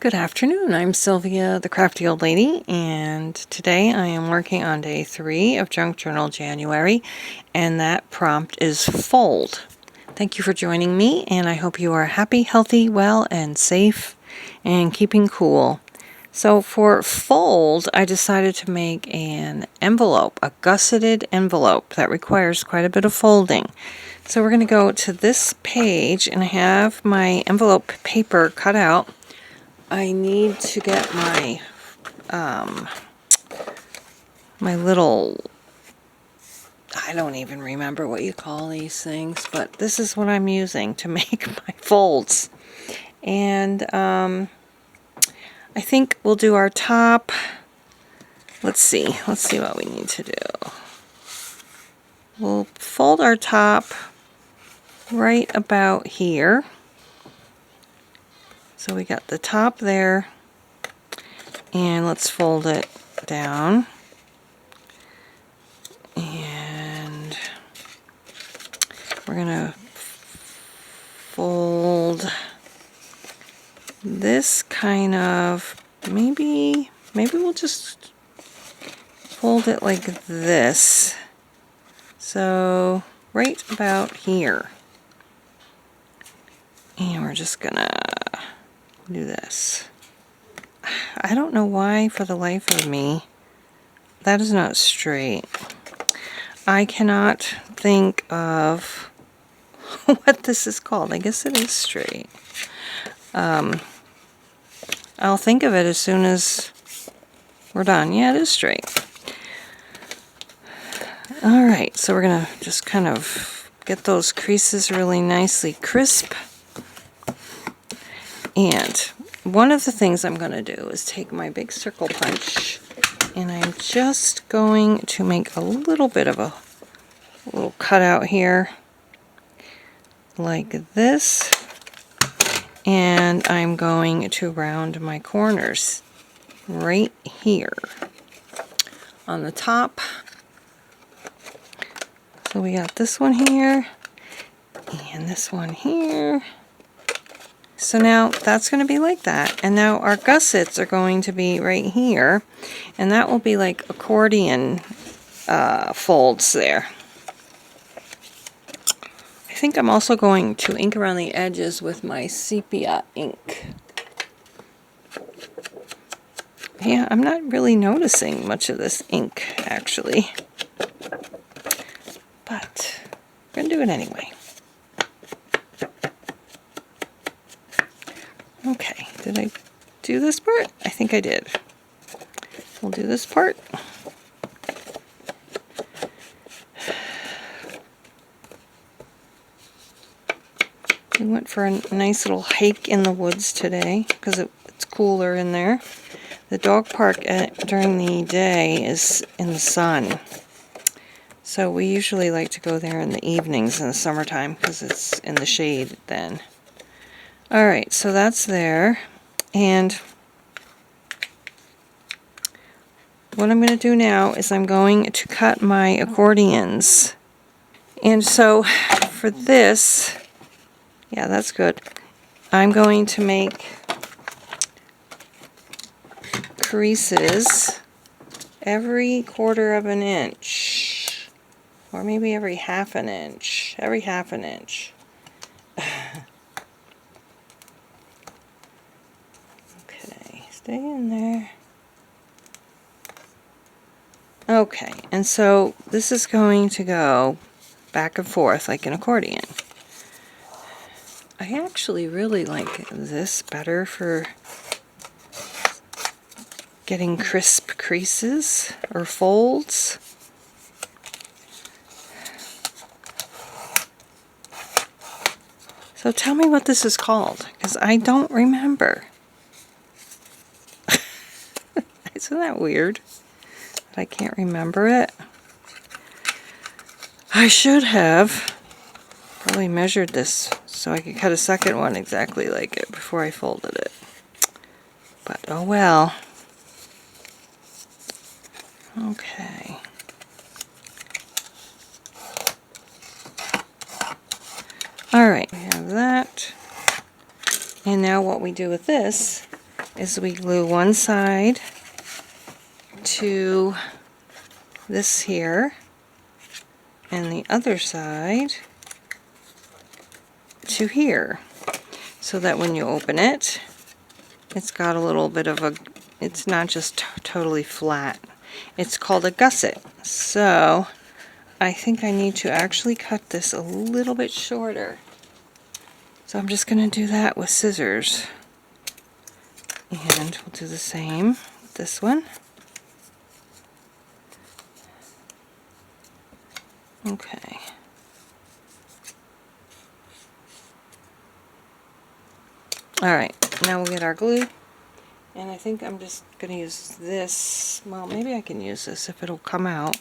Good afternoon, I'm Sylvia, the crafty old lady, and today I am working on day 3 of Junk Journal January, and that prompt is fold. Thank you for joining me, and I hope you are happy, healthy, well, and safe, and keeping cool. So for fold, I decided to make an envelope, a gusseted envelope that requires quite a bit of folding. So we're going to go to this page, and I have my envelope paper cut out. I need to get my my little, I don't even remember what you call these things, but this is what I'm using to make my folds. And I think we'll do our top. Let's see what we need to do. We'll fold our top right about here. So we got the top there, and let's fold it down. And we're gonna fold this kind of, maybe we'll just fold it like this. So right about here. And we're just gonna do this. I don't know why, for the life of me, that is not straight. I cannot think of what this is called. I guess it is straight. I'll think of it as soon as we're done. Yeah, it is straight. Alright, so we're gonna just kind of get those creases really nicely crisp. And one of the things I'm going to do is take my big circle punch, and I'm just going to make a little bit of a little cutout here, like this, and I'm going to round my corners right here on the top. So we got this one here, and this one here. So now that's going to be like that, and now our gussets are going to be right here, and that will be like accordion folds there. I think I'm also going to ink around the edges with my sepia ink. Yeah, I'm not really noticing much of this ink actually, but I'm going to do it anyway. Okay, did I do this part? I think I did. We'll do this part. We went for a nice little hike in the woods today because it's cooler in there. The dog park during the day is in the sun. So we usually like to go there in the evenings in the summertime because it's in the shade then. Alright, so that's there, and what I'm going to do now is I'm going to cut my accordions. And so for this, yeah, that's good, I'm going to make creases every 1/4 of an inch, or maybe every 1/2 an inch, every 1/2 an inch. Stay in there. Okay, and so this is going to go back and forth like an accordion. I actually really like this better for getting crisp creases or folds. So tell me what this is called, because I don't remember. Isn't that weird that I can't remember it? I should have probably measured this so I could cut a second one exactly like it before I folded it. But oh well. Okay. Alright, we have that. And now what we do with this is we glue one side to this here and the other side to here, so that when you open it, it's got a little bit of a, it's not just totally flat. It's called a gusset. So I think I need to actually cut this a little bit shorter. So I'm just going to do that with scissors. And we'll do the same with this one. Okay. Alright, now we'll get our glue. And I think I'm just going to use this. Well, maybe I can use this if it'll come out.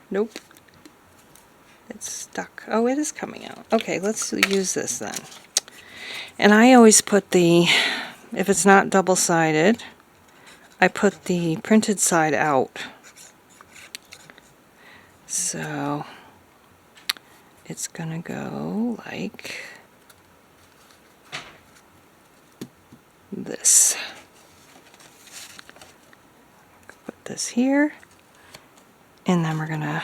Nope. It's stuck. Oh, it is coming out. Okay, let's use this then. And I always put the, if it's not double-sided, I put the printed side out. So it's gonna go like this. Put this here, and then we're gonna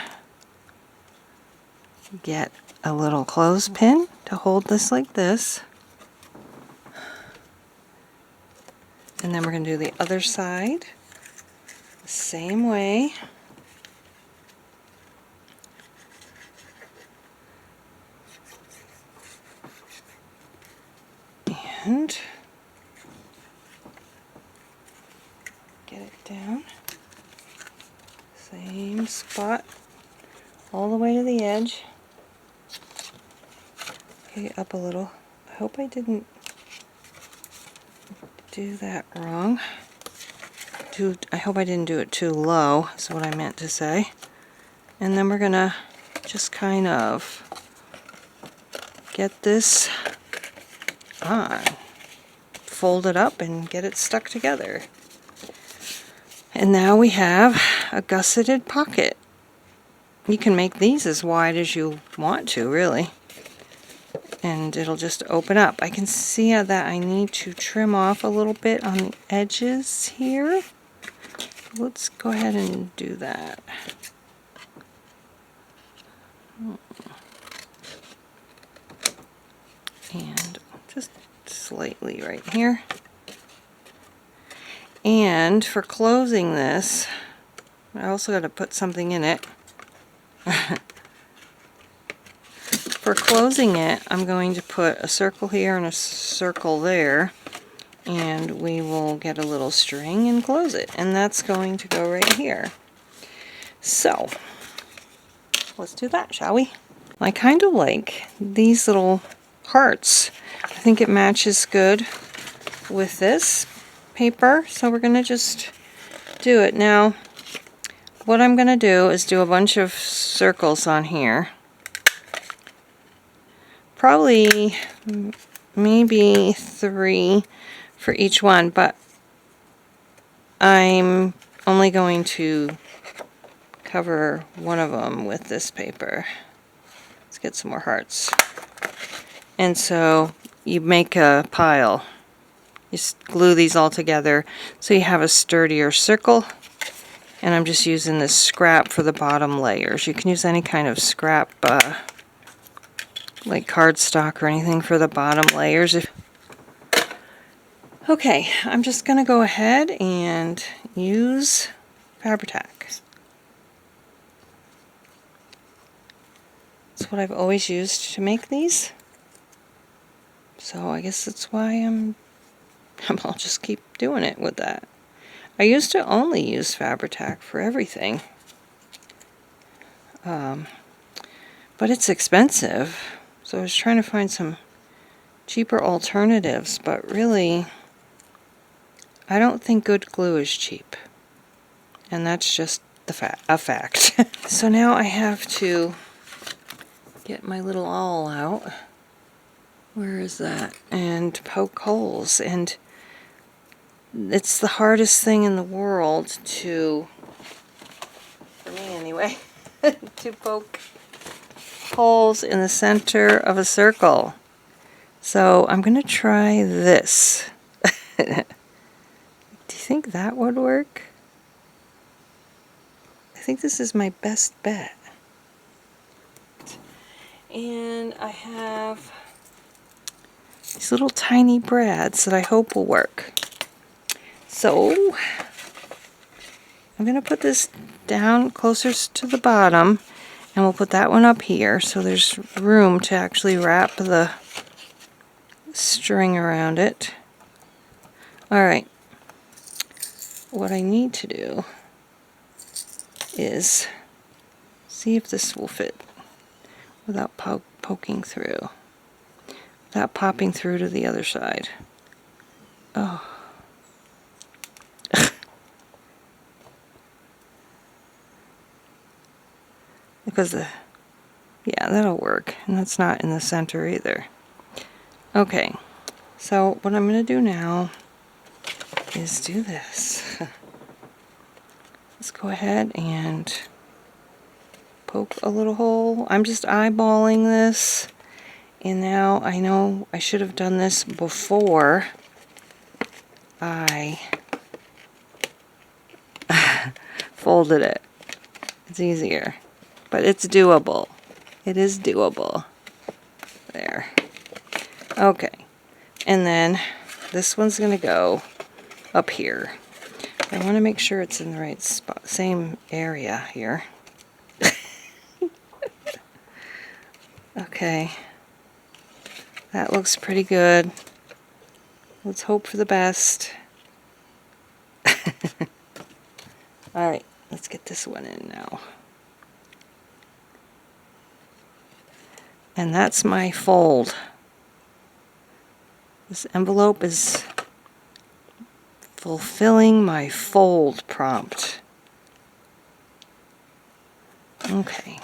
get a little clothespin to hold this like this. And then we're going to do the other side the same way. And get it down. Same spot all the way to the edge. Okay, up a little. I hope I didn't do that wrong. I hope I didn't do it too low, is what I meant to say. And then we're gonna just kind of get this on. Fold it up and get it stuck together. And now we have a gusseted pocket. You can make these as wide as you want to, really. And it'll just open up. I can see that I need to trim off a little bit on the edges here. Let's go ahead and do that. And just slightly right here. And for closing this, I also got to put something in it. For closing it, I'm going to put a circle here and a circle there, and we will get a little string and close it, and that's going to go right here. So let's do that, shall we? I kind of like these little hearts. I think it matches good with this paper, so we're going to just do it. Now, what I'm going to do is do a bunch of circles on here. Probably maybe 3 for each one, but I'm only going to cover one of them with this paper. Let's get some more hearts. And so you make a pile. You glue these all together so you have a sturdier circle. And I'm just using this scrap for the bottom layers. You can use any kind of scrap, like cardstock or anything for the bottom layers. Okay, I'm just going to go ahead and use Fabri-Tac. It's what I've always used to make these. So I guess that's why I'll just keep doing it with that. I used to only use Fabri-Tac for everything. But it's expensive. So I was trying to find some cheaper alternatives, but really, I don't think good glue is cheap. And that's just a fact. So now I have to get my little awl out. Where is that? And poke holes. And it's the hardest thing in the world to, for me anyway, to poke holes in the center of a circle. So I'm going to try this. Do you think that would work? I think this is my best bet. And I have these little tiny brads that I hope will work. So I'm going to put this down closer to the bottom, and we'll put that one up here so there's room to actually wrap the string around it. Alright, what I need to do is see if this will fit without poking through, without popping through to the other side. Oh. Because yeah, that'll work, and that's not in the center either. Okay, so what I'm going to do now is do this. Let's go ahead and poke a little hole. I'm just eyeballing this, and now I know I should have done this before I folded it. It's easier, but it's doable. It is doable. There. Okay, and then this one's going to go up here. I want to make sure it's in the right spot, same area here. Okay, that looks pretty good. Let's hope for the best. Alright, let's get this one in now. And that's my fold. This envelope is fulfilling my fold prompt. Okay.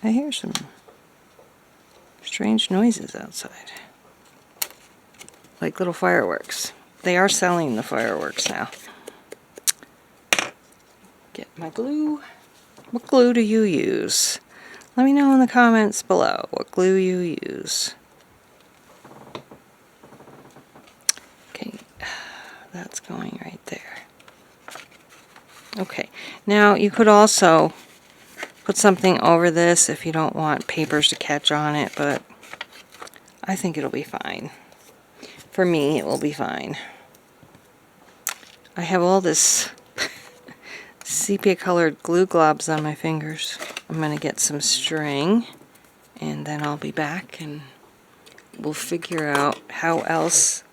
I hear some strange noises outside. Like little fireworks. They are selling the fireworks now. Get my glue. What glue do you use? Let me know in the comments below what glue you use. Okay, that's going right there. Okay, now you could also put something over this if you don't want papers to catch on it, but I think it'll be fine. For me, it will be fine. I have all this sepia colored glue globs on my fingers. I'm going to get some string, and then I'll be back and we'll figure out how else,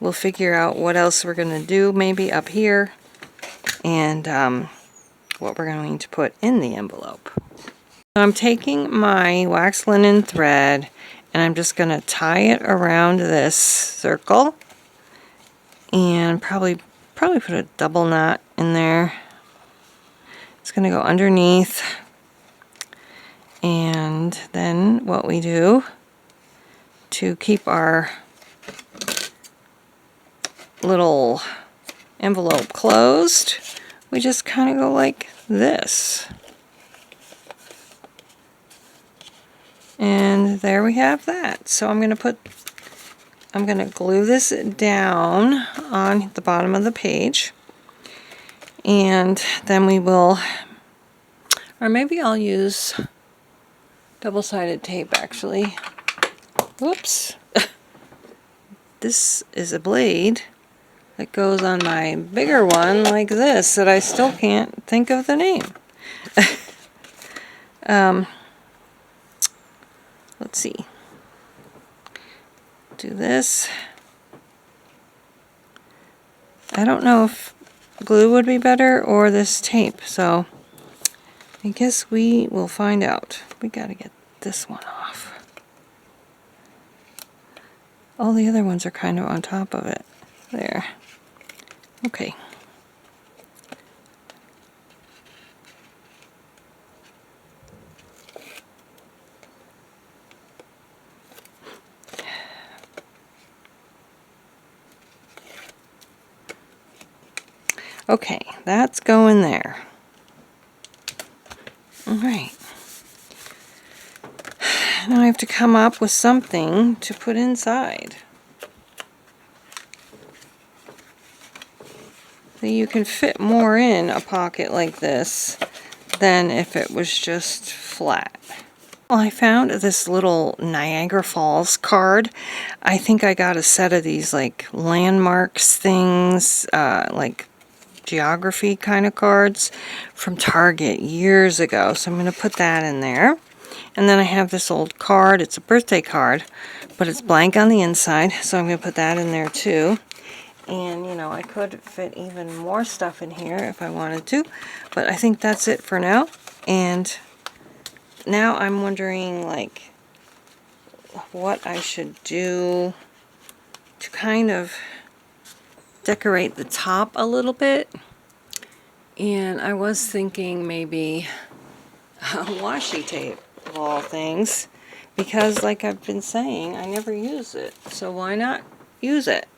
we'll figure out what else we're going to do maybe up here, and what we're going to put in the envelope. So I'm taking my wax linen thread and I'm just going to tie it around this circle and probably put a double knot in there. It's going to go underneath, and then what we do to keep our little envelope closed, we just kind of go like this. And there we have that. So I'm going to glue this down on the bottom of the page, and then we will, or maybe I'll use double-sided tape actually. Whoops. This is a blade that goes on my bigger one like this that I still can't think of the name. Let's see. Do this. I don't know if glue would be better or this tape, so I guess we will find out. We gotta get this one off. All the other ones are kind of on top of it. There. Okay. Okay, that's going there. Alright. now I have to come up with something to put inside. So you can fit more in a pocket like this than if it was just flat. Well, I found this little Niagara Falls card. I think I got a set of these like landmarks things, like geography kind of cards from Target years ago. So I'm going to put that in there. And then I have this old card. It's a birthday card, but it's blank on the inside. So I'm going to put that in there too. And, you know, I could fit even more stuff in here if I wanted to. But I think that's it for now. And now I'm wondering, like, what I should do to kind of decorate the top a little bit. And I was thinking maybe washi tape, of all things, because like I've been saying, I never use it. So why not use it?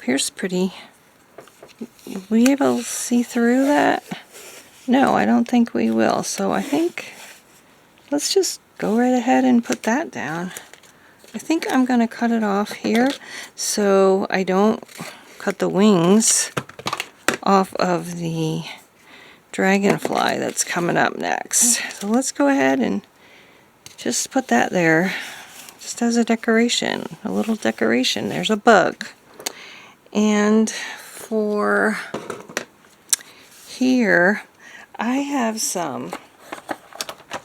Here's pretty. Will you be able to see through that? No, I don't think we will. So I think let's just go right ahead and put that down. I think I'm going to cut it off here so I don't cut the wings off of the dragonfly that's coming up next. So let's go ahead and just put that there just as a decoration, a little decoration. There's a bug. And for here, I have some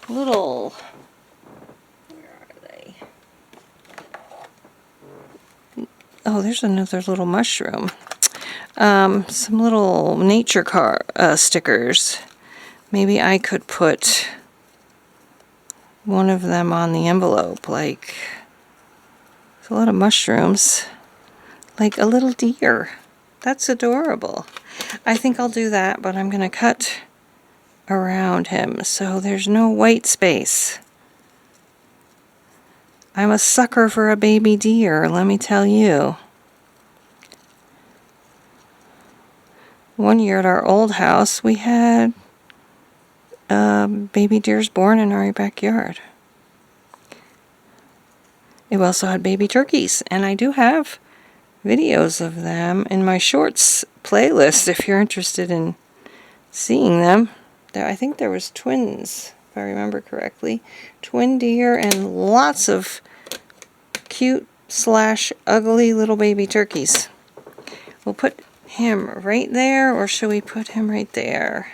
little, where are they? Oh, there's another little mushroom. Some little nature stickers. Maybe I could put one of them on the envelope, like there's a lot of mushrooms, like a little deer. That's adorable. I think I'll do that, but I'm going to cut around him so there's no white space. I'm a sucker for a baby deer, let me tell you. One year at our old house, we had baby deers born in our backyard. We also had baby turkeys, and I do have videos of them in my shorts playlist if you're interested in seeing them. I think there was twins, if I remember correctly. Twin deer and lots of cute / ugly little baby turkeys. We'll put him right there, or should we put him right there?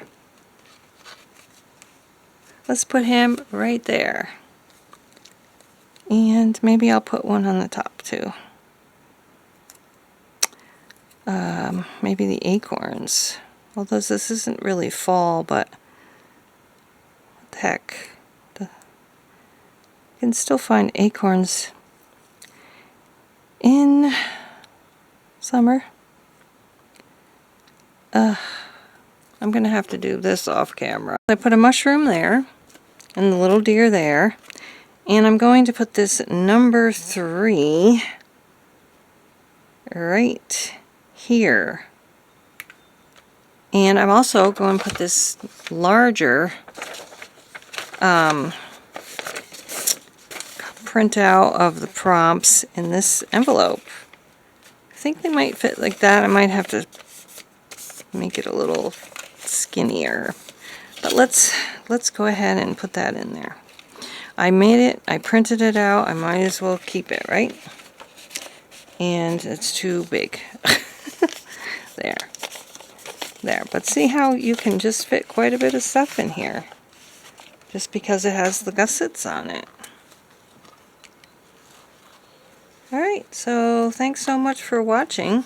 Let's put him right there. And maybe I'll put one on the top too. Maybe the acorns. Although this isn't really fall, but what the heck. You can still find acorns in summer. I'm going to have to do this off camera. I put a mushroom there and the little deer there. And I'm going to put this number 3 right here. And I'm also going to put this larger printout of the prompts in this envelope. I think they might fit like that. I might have to make it a little skinnier. But let's go ahead and put that in there. I made it, I printed it out, I might as well keep it, right? And it's too big. There. But see how you can just fit quite a bit of stuff in here, just because it has the gussets on it. Alright, so thanks so much for watching.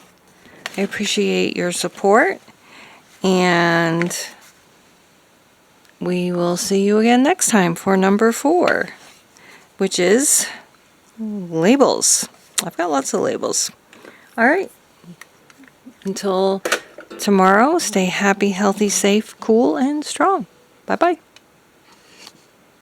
I appreciate your support, and we will see you again next time for number 4, which is labels. I've got lots of labels. Alright, until tomorrow, stay happy, healthy, safe, cool, and strong. Bye-bye.